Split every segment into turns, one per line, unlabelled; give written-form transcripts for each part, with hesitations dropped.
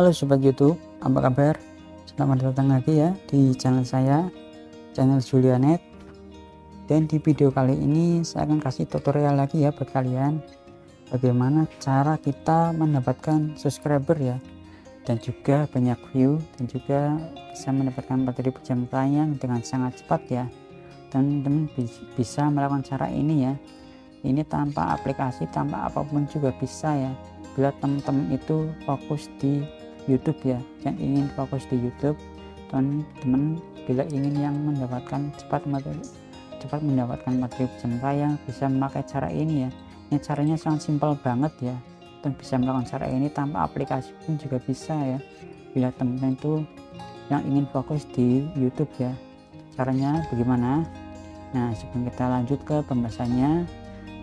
Halo Sobat YouTube, apa kabar? Selamat datang lagi ya di channel saya, channel Julianet. Dan di video kali ini saya akan kasih tutorial lagi ya buat kalian, bagaimana cara kita mendapatkan subscriber ya, dan juga banyak view, dan juga bisa mendapatkan 4000 jam tayang dengan sangat cepat ya. Teman-teman bisa melakukan cara ini ya. Ini tanpa aplikasi, tanpa apapun juga bisa ya, bila teman-teman itu fokus di YouTube ya, yang ingin fokus di YouTube. Teman-teman bila ingin yang mendapatkan cepat mendapatkan materi jam tayang, bisa memakai cara ini ya. Ini caranya sangat simpel banget ya, dan bisa melakukan cara ini tanpa aplikasi pun juga bisa ya, bila teman-teman itu yang ingin fokus di YouTube ya. Caranya bagaimana? Nah, sebelum kita lanjut ke pembahasannya,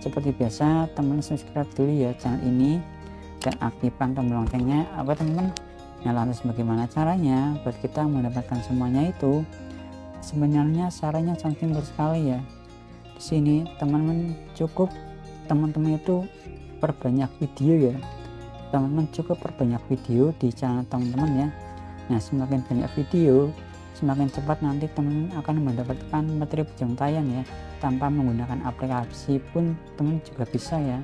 seperti biasa teman subscribe dulu ya channel ini dan aktifkan tombol loncengnya apa teman-teman. Nah, lantas bagaimana caranya buat kita mendapatkan semuanya itu? Sebenarnya caranya sangat simpel sekali ya. Di sini teman-teman itu perbanyak video ya. Teman-teman cukup perbanyak video di channel teman-teman ya. Nah, semakin banyak video, semakin cepat nanti teman-teman akan mendapatkan materi jam tayang ya. Tanpa menggunakan aplikasi pun teman juga bisa ya.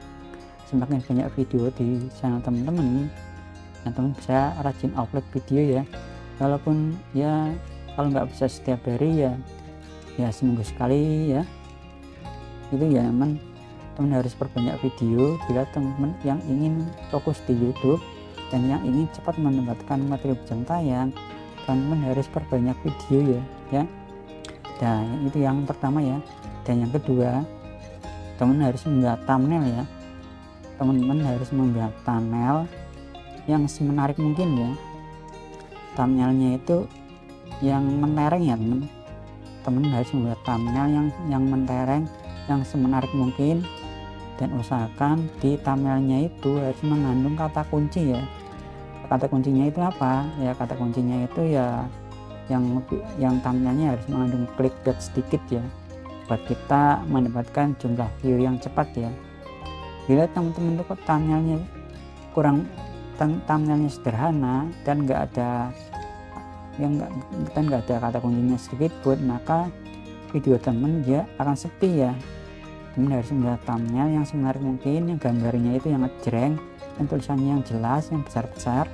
Semakin banyak video di channel teman-teman, nah teman bisa rajin upload video ya, walaupun ya kalau nggak bisa setiap hari ya seminggu sekali ya. Itu ya teman harus perbanyak video bila teman yang ingin fokus di YouTube dan yang ingin cepat mendapatkan materi jam tayang. Teman harus perbanyak video ya. Dan itu yang pertama ya. Dan yang kedua, teman harus membuat thumbnail ya. Teman-teman harus membuat thumbnail yang semenarik mungkin ya. Thumbnailnya itu yang mentereng ya teman harus membuat thumbnail yang mentereng, yang semenarik mungkin, dan usahakan di thumbnailnya itu harus mengandung kata kunci ya. Kata kuncinya itu apa ya? Kata kuncinya itu ya yang thumbnailnya harus mengandung clickbait sedikit ya, buat kita mendapatkan jumlah view yang cepat ya. Bila teman-teman itu thumbnailnya sederhana dan nggak ada kata kuncinya sedikit pun, maka video teman ya akan sepi ya. Teman harus membuat thumbnail yang semenarik mungkin, yang gambarnya itu yang ngejreng, dan tulisannya yang jelas, yang besar-besar.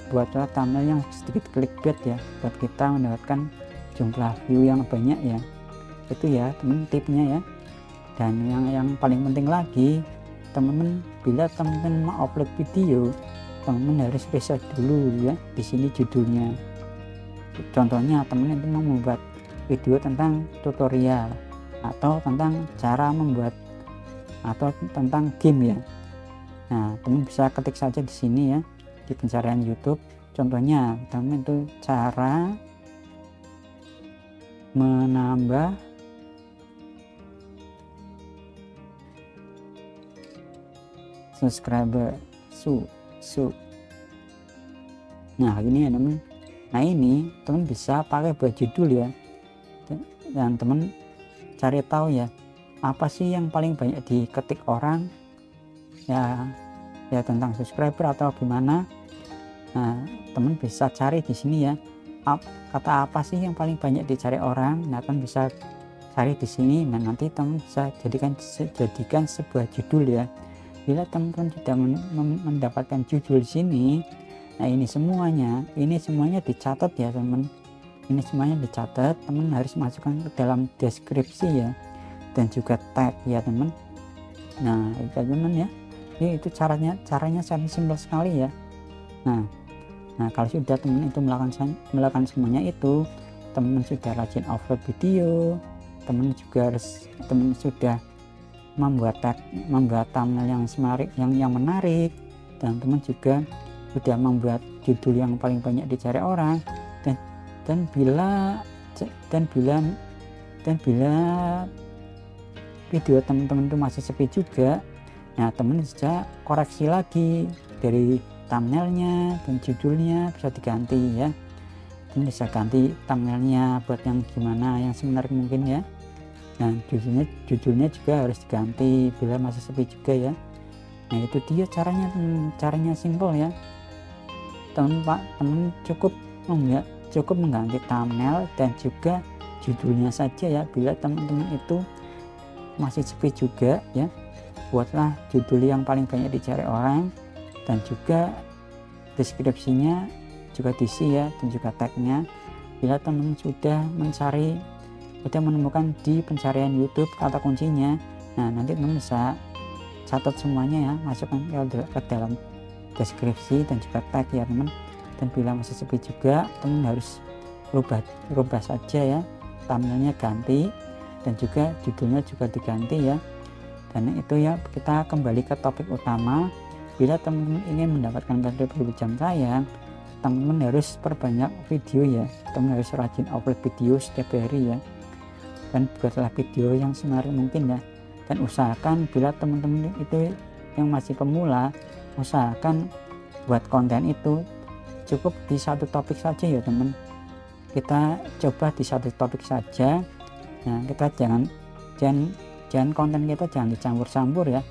Buatlah thumbnail yang sedikit clickbait ya, buat kita mendapatkan jumlah view yang banyak ya. Itu ya teman tipnya ya. Dan yang paling penting lagi, teman-teman bila teman-teman mau upload video, teman-teman harus riset dulu ya. Di sini judulnya, contohnya teman itu mau membuat video tentang tutorial atau tentang cara membuat atau tentang game ya. Nah, teman bisa ketik saja di sini ya, di pencarian YouTube. Contohnya teman itu cara menambah subscriber Nah ini ya teman. Nah ini teman bisa pakai buat judul ya, dan teman cari tahu ya apa sih yang paling banyak diketik orang ya tentang subscriber atau gimana. Nah teman bisa cari di sini ya, kata apa sih yang paling banyak dicari orang. Nah teman bisa cari di sini. Nah nanti teman bisa jadikan sebuah judul ya. Bila teman-teman sudah mendapatkan judul di sini, nah ini semuanya dicatat ya teman. Ini semuanya dicatat, teman harus masukkan ke dalam deskripsi ya, dan juga tag ya teman. Nah itu teman ya. Itu caranya sangat simpel sekali ya. Nah kalau sudah teman itu melakukan semuanya itu, teman sudah rajin upload video, teman sudah membuat thumbnail yang menarik, dan teman juga sudah membuat judul yang paling banyak dicari orang, dan bila video teman-teman itu masih sepi juga, nah teman bisa koreksi lagi dari thumbnailnya, dan judulnya bisa diganti ya. Teman bisa ganti thumbnailnya buat yang gimana, yang semenarik mungkin ya. Nah judulnya juga harus diganti bila masih sepi juga ya. Nah itu dia caranya simple ya. teman cukup mengganti thumbnail dan juga judulnya saja ya. Bila teman-teman itu masih sepi juga ya, buatlah judul yang paling banyak dicari orang, dan juga deskripsinya juga diisi ya, dan juga tagnya. Bila teman sudah menemukan di pencarian YouTube kata kuncinya, nah nanti teman bisa catat semuanya ya, masukkan ke dalam deskripsi dan juga tag ya teman. Dan bila masih sepi juga, teman harus rubah saja ya, thumbnailnya ganti dan juga judulnya juga diganti ya. Dan itu ya, kita kembali ke topik utama. Bila teman-teman ingin mendapatkan 4000 jam tayang, teman-teman harus perbanyak video ya, teman harus rajin upload video setiap hari ya, dan buatlah video yang semaksimal mungkin ya. Dan usahakan bila teman-teman itu yang masih pemula, usahakan buat konten itu cukup di satu topik saja ya teman. Kita coba di satu topik saja. Nah, kita jangan konten kita jangan dicampur-campur ya.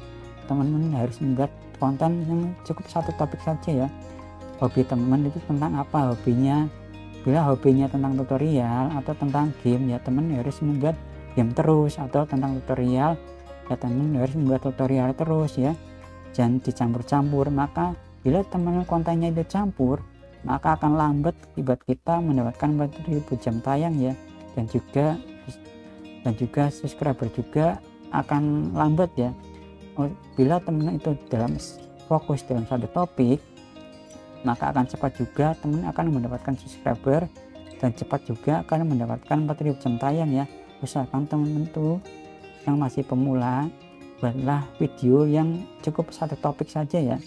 Teman-teman harus membuat konten yang cukup satu topik saja ya. Hobi teman itu tentang apa hobinya? Bila hobinya tentang tutorial atau tentang game ya, teman harus membuat game terus, atau tentang tutorial ya, teman harus membuat tutorial terus ya. Jangan dicampur-campur. Maka bila teman kontennya itu campur, maka akan lambat akibat kita mendapatkan 4000 jam tayang ya, dan juga subscriber juga akan lambat ya. Bila teman itu fokus dalam satu topik, maka akan cepat juga teman akan mendapatkan subscriber, dan cepat juga akan mendapatkan 4000 jam tayang ya. Usahakan teman-teman itu yang masih pemula, buatlah video yang cukup satu topik saja ya,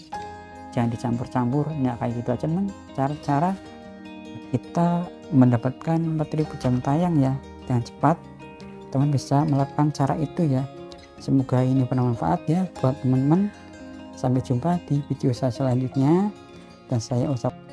jangan dicampur-campur. Nah kayak gitu aja teman, cara-cara kita mendapatkan 4000 jam tayang ya dengan cepat. Teman bisa melakukan cara itu ya. Semoga ini bermanfaat ya buat teman-teman. Sampai jumpa di video saya selanjutnya, dan saya ucapkan